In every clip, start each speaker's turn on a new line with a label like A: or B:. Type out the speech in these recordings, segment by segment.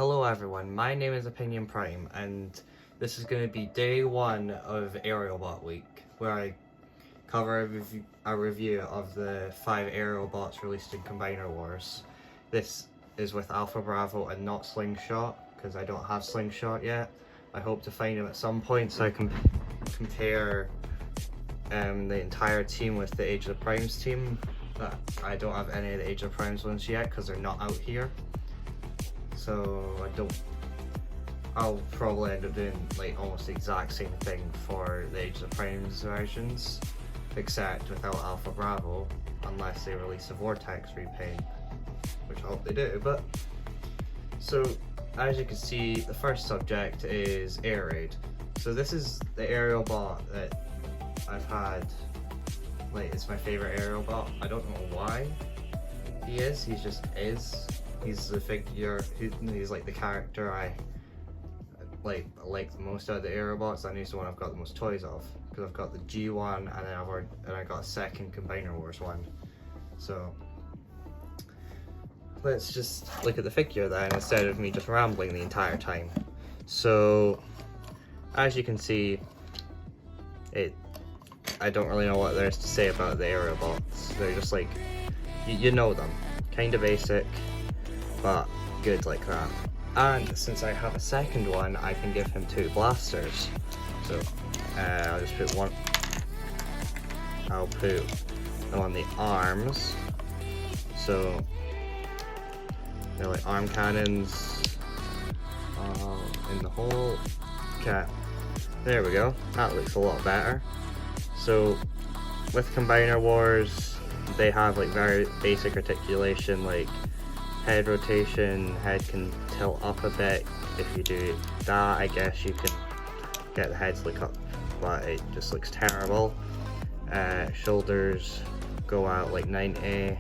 A: Hello everyone, my name is Opinion Prime and this is going to be day one of Aerialbot week, where I cover a review of the 5 Aerialbots released in Combiner Wars. This is with Alpha Bravo and not Slingshot, because I don't have Slingshot yet. I hope to find him at some point so I can compare the entire team with the Age of the Primes team. But I don't have any of the Age of the Primes ones yet because they're not out here. So I'll probably end up doing like almost the exact same thing for the Age of the Primes versions, except without Alpha Bravo, unless they release a Vortex repaint, which I hope they do. But so as you can see, the first subject is Airraid. So this is the Aerialbot that I've had, like, it's my favorite Aerialbot. I don't know why he just is. He's the figure, he's like the character I like the most out of the Aerialbots, and he's the one I've got the most toys of, because I've got the G one and then I got a second Combiner Wars one. So let's just look at the figure then, instead of me just rambling the entire time. So as you can see, I don't really know what there's to say about the Aerialbots. They're just like, you know them, kind of basic, but good like that. And since I have a second one, I can give him 2 blasters. So I'll just put one. I'll put them on the arms. So they're like arm cannons in the hole. Okay, there we go. That looks a lot better. So with Combiner Wars, they have like very basic articulation, like head rotation, head can tilt up a bit. If you do that, I guess you can get the head to look up, but it just looks terrible. Shoulders go out like 90.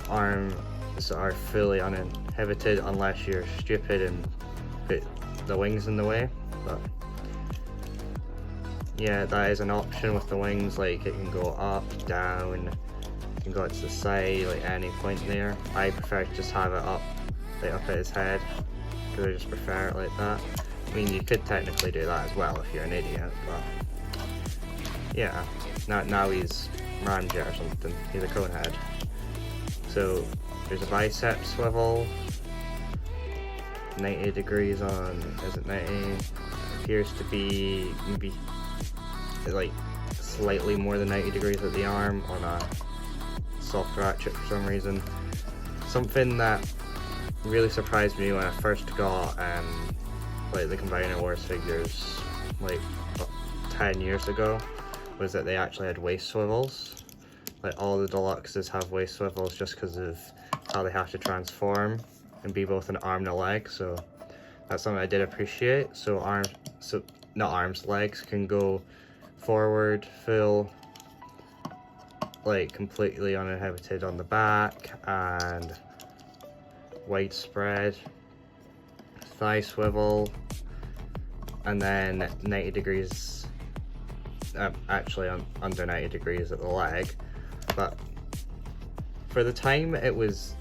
A: Arms are fully uninhibited unless you're stupid and put the wings in the way. But yeah, that is an option with the wings, like it can go up, down, can go to the side, like any point there. I prefer to just have it up, like up at his head, because I just prefer it like that. I mean, you could technically do that as well if you're an idiot, but yeah, now he's Ramjet or something. He's a cone head. So there's a bicep swivel, 90 degrees on, is it 90? Appears to be maybe like slightly more than 90 degrees at the arm on a soft ratchet for some reason. Something that really surprised me when I first got like the Combiner Wars figures like 10 years ago was that they actually had waist swivels. Like all the deluxes have waist swivels just because of how they have to transform and be both an arm and a leg. So that's something I did appreciate. So legs can go forward, full, like completely uninhibited on the back, and widespread, thigh swivel, and then 90 degrees, actually under 90 degrees at the leg. But for the time it was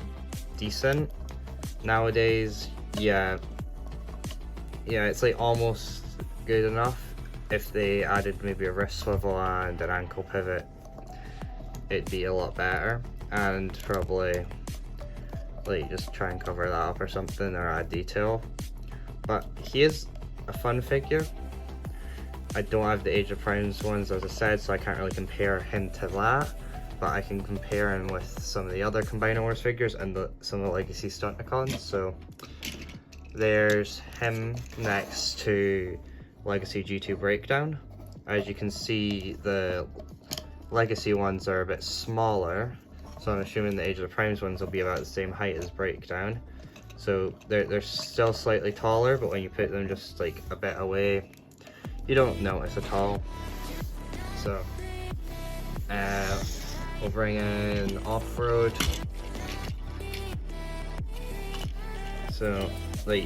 A: decent. Nowadays, yeah, it's like almost good enough. If they added maybe a wrist swivel and an ankle pivot, it'd be a lot better, and probably like just try and cover that up or something, or add detail. But he is a fun figure. I don't have the Age of Primes ones, as I said, so I can't really compare him to that, but I can compare him with some of the other Combiner Wars figures and some of the Legacy Stunticons. So there's him next to Legacy G2 Breakdown. As you can see, the Legacy ones are a bit smaller, so I'm assuming the Age of the Primes ones will be about the same height as Breakdown. So they're still slightly taller, but when you put them just like a bit away, you don't notice at all. So we'll bring in Off-Road. So like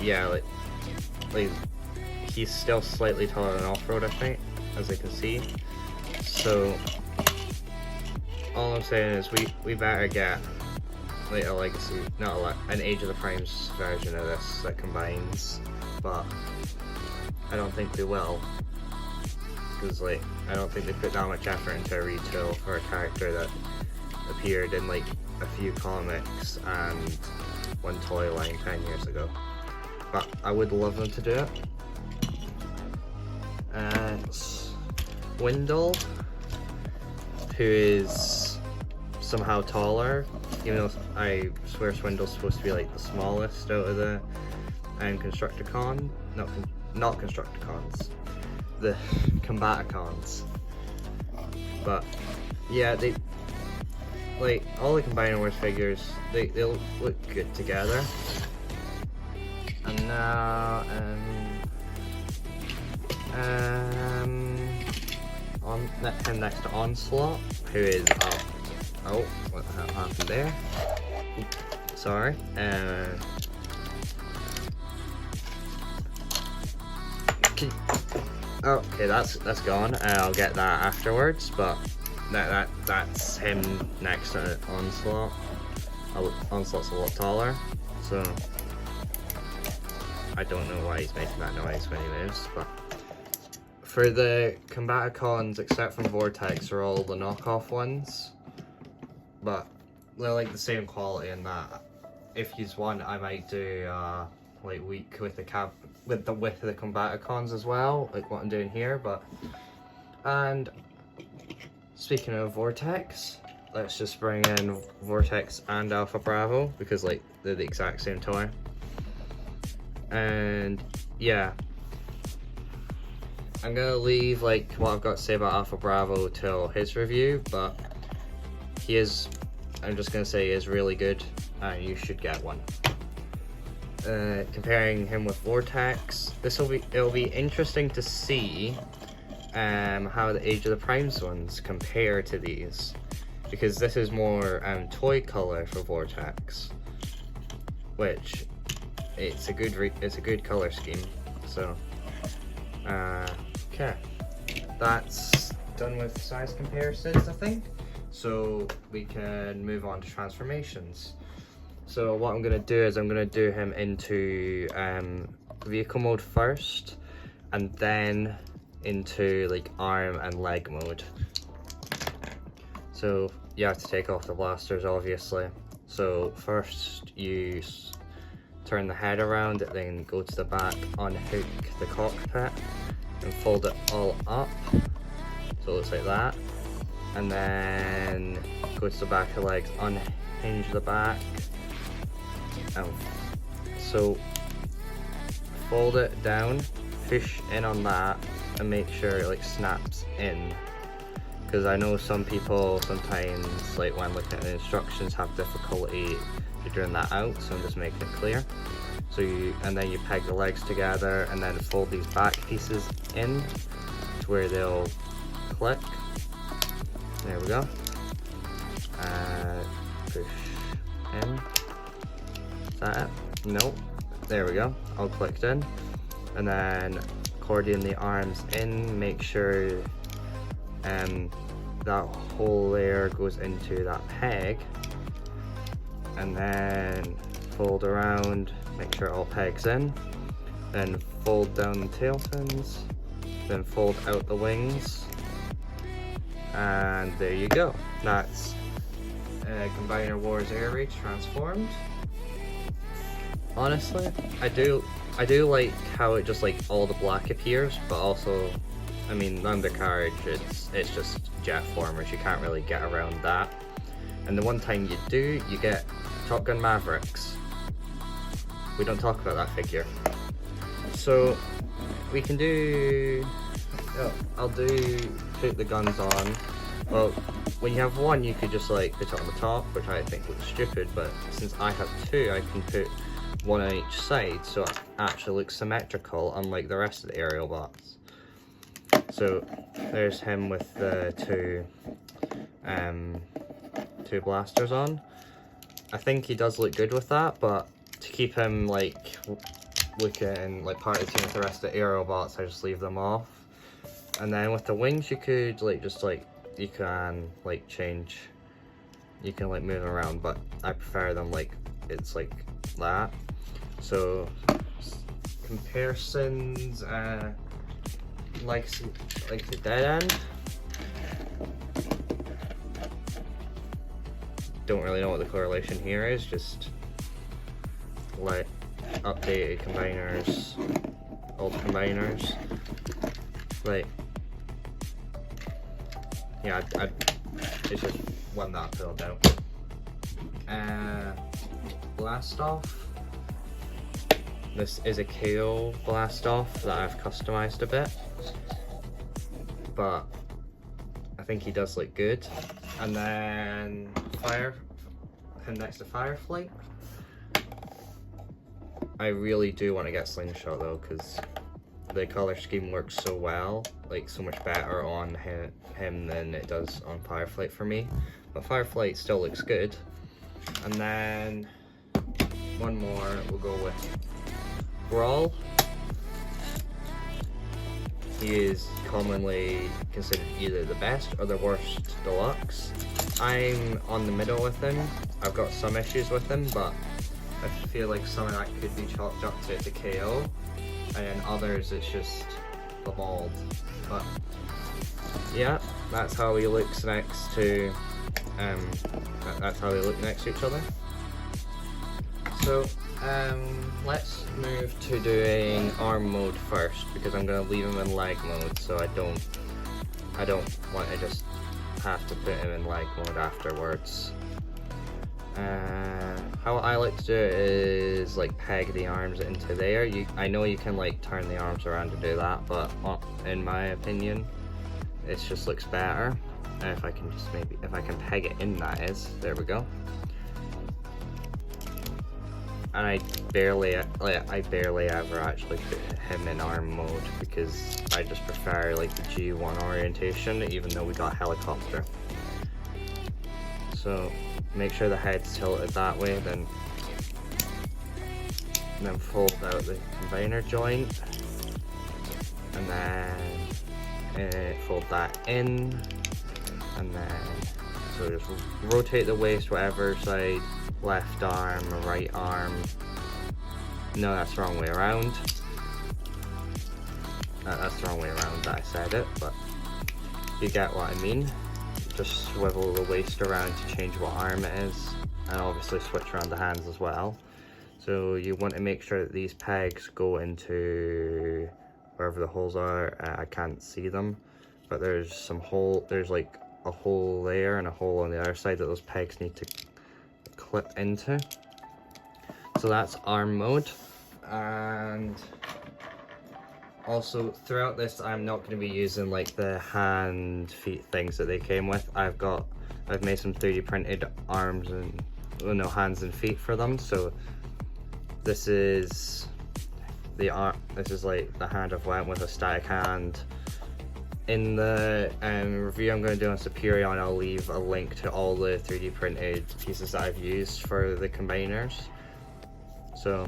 A: he's still slightly taller than Off-Road, I think, as I can see. So all I'm saying is we better get like a legacy, not an Age of the Primes version of this that combines, but I don't think they will, because like I don't think they put that much effort into a retool for a character that appeared in like a few comics and one toy line 10 years ago. But I would love them to do it. Windle, who is somehow taller, even though I swear Swindle's supposed to be like the smallest out of the Constructicon, not Constructicons, the Combaticons. But yeah, they like all the Combiner Wars figures, they'll look good together. And now next to Onslaught, who is oh, what the hell happened there? Oops, sorry. Okay, that's gone. I'll get that afterwards, but that's him next to Onslaught. Onslaught's a lot taller, so I don't know why he's making that noise when he moves, but for the Combaticons, except from Vortex, are all the knockoff ones, but they're like the same quality in that. If he's one, I might do like week with the Combaticons as well, like what I'm doing here. But and speaking of Vortex, let's just bring in Vortex and Alpha Bravo because like they're the exact same toy. And yeah, I'm gonna leave like what I've got to say about Alpha Bravo till his review, but he is, I'm just gonna say he is really good and you should get one. Comparing him with Vortex, it'll be interesting to see how the Age of the Primes ones compare to these, because this is more toy color for Vortex, which it's a good color scheme. So okay, that's done with size comparisons, I think. So we can move on to transformations. So what I'm gonna do is I'm gonna do him into vehicle mode first, and then into like arm and leg mode. So you have to take off the blasters, obviously. So first you turn the head around, then go to the back, unhook the cockpit, and fold it all up, so it looks like that. And then go to the back of the legs, unhinge the back. So fold it down, push in on that, and make sure it like snaps in. Because I know some people sometimes, like when looking at the instructions, have difficulty figuring that out, so I'm just making it clear. So and then you peg the legs together and then fold these back pieces in to where they'll click. There we go. Push in. Is that it? Nope. There we go. All clicked in. And then accordion the arms in. Make sure that whole layer goes into that peg. And then fold around. Make sure it all pegs in. Then fold down the tail fins. Then fold out the wings. And there you go. That's Combiner Wars Airraid transformed. Honestly, I do like how it just like all the black appears, but also, I mean, the undercarriage, it's just jet formers. You can't really get around that. And the one time you do, you get Top Gun Mavericks. We don't talk about that figure. So we can do. I'll put the guns on. Well, when you have one, you could just like put it on the top, which I think looks stupid, but since I have two, I can put one on each side, so it actually looks symmetrical, unlike the rest of the Aerialbots. So there's him with the two blasters on. I think he does look good with that, but to keep him like looking like part of the team with the rest of the Aerialbots, I just leave them off. And then with the wings, you could like you can like change you can like move around, but I prefer them like it's like that. So comparisons, like the dead end. Don't really know what the correlation here is, just like updated combiners, old combiners. Like, yeah, it's just one that I filled out. Blast off. This is a KO blast off that I've customized a bit, but I think he does look good. And then him next to Fireflight. I really do want to get Slingshot though, because the color scheme works so well, like so much better on him than it does on Fireflight for me. But Fireflight still looks good. And then one more, we'll go with Brawl. He is commonly considered either the best or the worst deluxe. I'm on the middle with him. I've got some issues with him, but I feel like some of that could be chalked up to the KO, and then others it's just the mold. But yeah, that's how he looks next to that's how they look next to each other. So let's move to doing arm mode first, because I'm going to leave him in leg mode, so I don't want to just have to put him in leg mode afterwards. How I like to do it is like peg the arms into there. I know you can like turn the arms around to do that, but in my opinion it just looks better. And if I can just if I can peg it in, that is, there we go. And I barely ever actually put him in arm mode, because I just prefer like the G1 orientation, even though we got helicopter. So make sure the head's tilted that way, then fold out the combiner joint, and then fold that in, and then so just rotate the waist whatever side, left arm, right arm. No, that's the wrong way around. That's the wrong way around that I said it, but you get what I mean. Just swivel the waist around to change what arm it is, and obviously switch around the hands as well. So you want to make sure that these pegs go into wherever the holes are. I can't see them, but there's like a hole there and a hole on the other side that those pegs need to clip into. So that's arm mode. And also throughout this, I'm not going to be using like the hand feet things that they came with. I've made some 3D printed arms and hands and feet for them. So this is like the hand I've went with, a static hand. In the review I'm going to do on Superior, I'll leave a link to all the 3D printed pieces that I've used for the combiners. So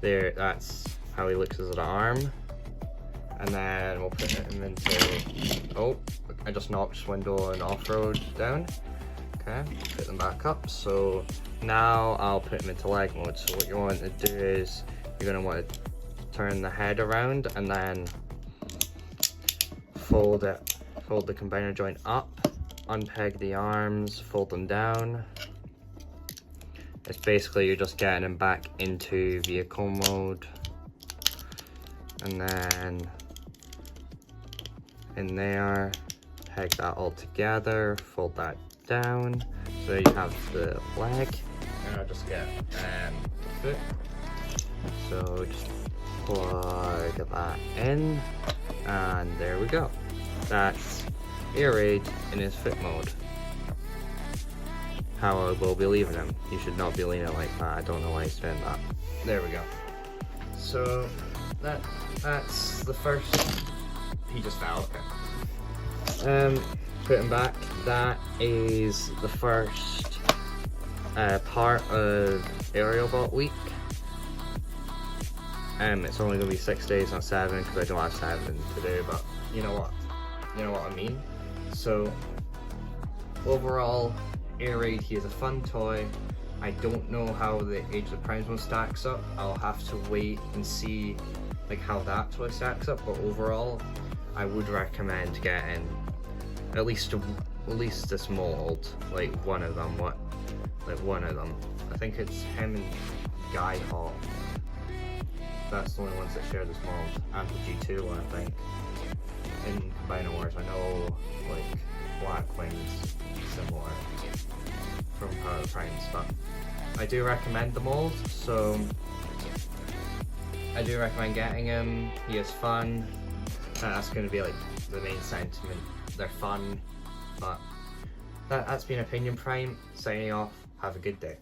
A: there, that's how he looks as an arm. And then we'll put him into, oh, I just knocked window and off-road down. Okay, put them back up. So now I'll put him into leg mode. So what you want to do is, you're going to want to turn the head around and then fold the combiner joint up, unpeg the arms, fold them down. It's basically you're just getting them back into vehicle mode. And then in there, peg that all together, fold that down. So you have the leg, and I'll just get the foot. So just plug that in, and there we go. That's Airraid in his foot mode. How I will be leaving him. You should not be leaning like that. I don't know why he's doing that. There we go. So that's the first. He just fell. Okay. Put him back. That is the first part of Aerialbot week. It's only gonna be 6 days, not 7, because I don't have 7 to do. But you know what I mean. So overall, Airraid, he is a fun toy. I don't know how the Age of the Primes one stacks up. I'll have to wait and see like how that toy stacks up, but overall I would recommend getting at least this mold, like one of them. I think it's him and Guy Hawk. That's the only ones that share this mold, and the G2 one, I think. In Combiner Wars, I know like Blackwing's similar from Power of the Primes, but I do recommend the mold, so I do recommend getting him. He is fun. That's going to be like the main sentiment. They're fun, but that's been Opinion Prime signing off. Have a good day.